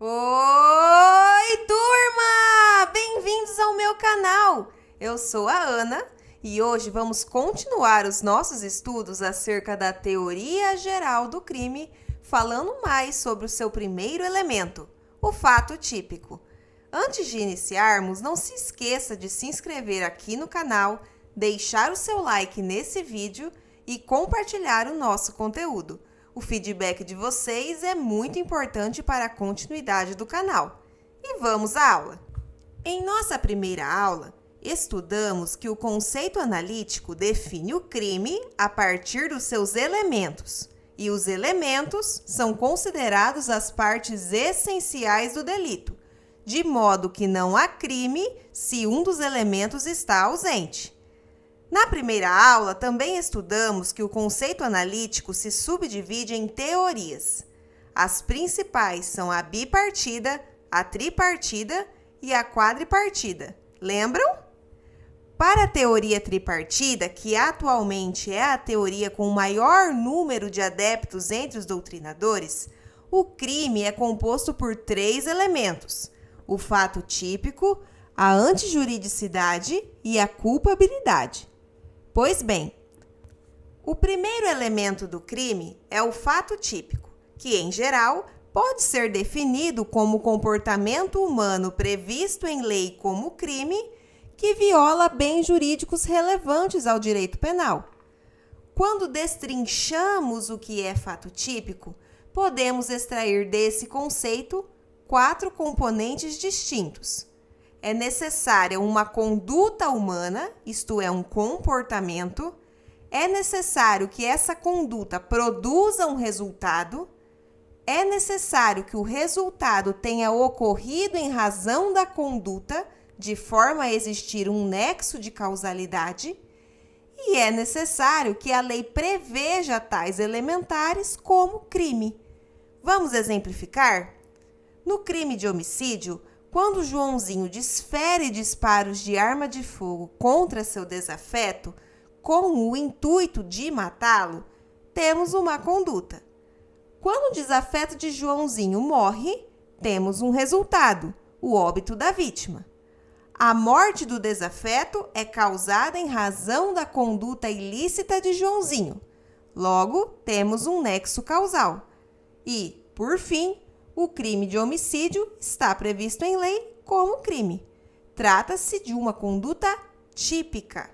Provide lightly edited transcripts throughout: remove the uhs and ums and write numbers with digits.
Oi, turma! Bem-vindos ao meu canal! Eu sou a Ana e hoje vamos continuar os nossos estudos acerca da teoria geral do crime, falando mais sobre o seu primeiro elemento, o fato típico. Antes de iniciarmos, não se esqueça de se inscrever aqui no canal, deixar o seu like nesse vídeo e compartilhar o nosso conteúdo. O feedback de vocês é muito importante para a continuidade do canal. E vamos à aula! Em nossa primeira aula, estudamos que o conceito analítico define o crime a partir dos seus elementos. E os elementos são considerados as partes essenciais do delito, de modo que não há crime se um dos elementos está ausente. Na primeira aula, também estudamos que o conceito analítico se subdivide em teorias. As principais são a bipartida, a tripartida e a quadripartida. Lembram? Para a teoria tripartida, que atualmente é a teoria com o maior número de adeptos entre os doutrinadores, o crime é composto por 3 elementos: o fato típico, a antijuridicidade e a culpabilidade. Pois bem, o primeiro elemento do crime é o fato típico, que, em geral, pode ser definido como comportamento humano previsto em lei como crime que viola bens jurídicos relevantes ao direito penal. Quando destrinchamos o que é fato típico, podemos extrair desse conceito 4 componentes distintos. É necessária uma conduta humana, isto é, um comportamento. É necessário que essa conduta produza um resultado. É necessário que o resultado tenha ocorrido em razão da conduta, de forma a existir um nexo de causalidade. E é necessário que a lei preveja tais elementares como crime. Vamos exemplificar? No crime de homicídio, quando Joãozinho desfere disparos de arma de fogo contra seu desafeto, com o intuito de matá-lo, temos uma conduta. Quando o desafeto de Joãozinho morre, temos um resultado, o óbito da vítima. A morte do desafeto é causada em razão da conduta ilícita de Joãozinho. Logo, temos um nexo causal. E, por fim, o crime de homicídio está previsto em lei como crime. Trata-se de uma conduta típica.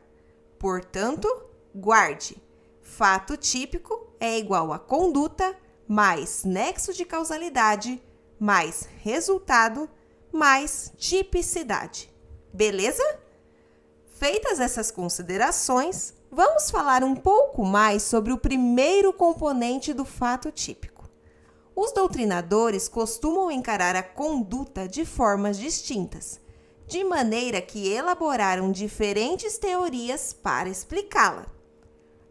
Portanto, guarde. Fato típico é igual a conduta mais nexo de causalidade mais resultado mais tipicidade. Beleza? Feitas essas considerações, vamos falar um pouco mais sobre o primeiro componente do fato típico. Os doutrinadores costumam encarar a conduta de formas distintas, de maneira que elaboraram diferentes teorias para explicá-la.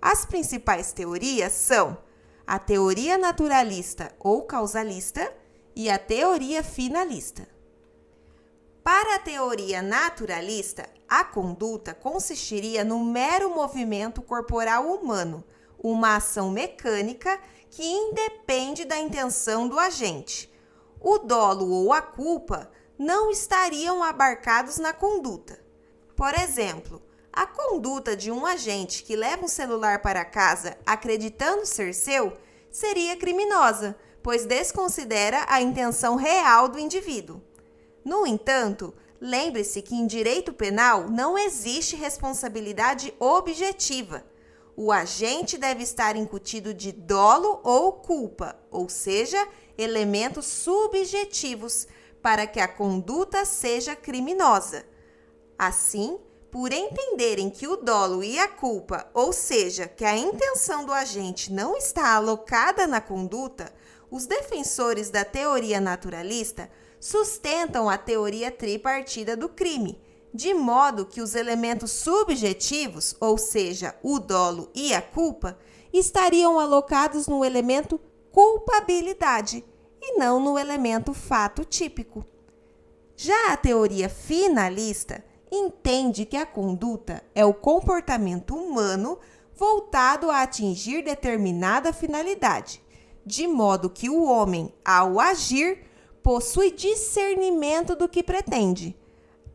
As principais teorias são a teoria naturalista ou causalista e a teoria finalista. Para a teoria naturalista, a conduta consistiria no mero movimento corporal humano, uma ação mecânica que independe da intenção do agente. O dolo ou a culpa não estariam abarcados na conduta. Por exemplo, a conduta de um agente que leva um celular para casa acreditando ser seu seria criminosa, pois desconsidera a intenção real do indivíduo. No entanto, lembre-se que em direito penal não existe responsabilidade objetiva. O agente deve estar incutido de dolo ou culpa, ou seja, elementos subjetivos, para que a conduta seja criminosa. Assim, por entenderem que o dolo e a culpa, ou seja, que a intenção do agente não está alocada na conduta, os defensores da teoria naturalista sustentam a teoria tripartida do crime, de modo que os elementos subjetivos, ou seja, o dolo e a culpa, estariam alocados no elemento culpabilidade e não no elemento fato típico. Já a teoria finalista entende que a conduta é o comportamento humano voltado a atingir determinada finalidade, de modo que o homem, ao agir, possui discernimento do que pretende.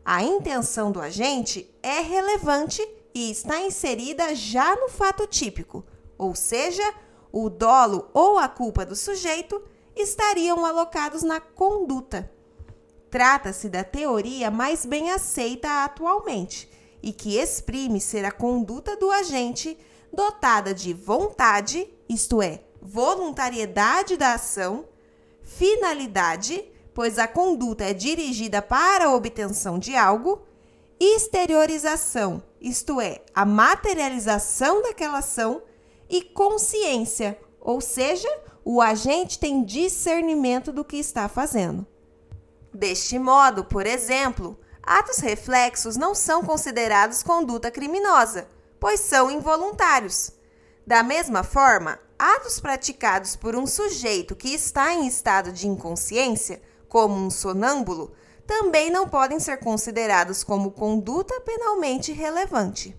A intenção do agente é relevante e está inserida já no fato típico, ou seja, o dolo ou a culpa do sujeito estariam alocados na conduta. Trata-se da teoria mais bem aceita atualmente e que exprime ser a conduta do agente dotada de vontade, isto é, voluntariedade da ação, finalidade, pois a conduta é dirigida para a obtenção de algo, exteriorização, isto é, a materialização daquela ação, e consciência, ou seja, o agente tem discernimento do que está fazendo. Deste modo, por exemplo, atos reflexos não são considerados conduta criminosa, pois são involuntários. Da mesma forma, atos praticados por um sujeito que está em estado de inconsciência, como um sonâmbulo, também não podem ser considerados como conduta penalmente relevante.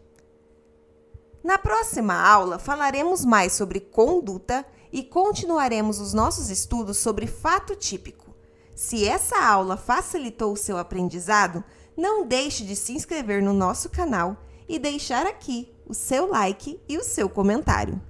Na próxima aula, falaremos mais sobre conduta e continuaremos os nossos estudos sobre fato típico. Se essa aula facilitou o seu aprendizado, não deixe de se inscrever no nosso canal e deixar aqui o seu like e o seu comentário.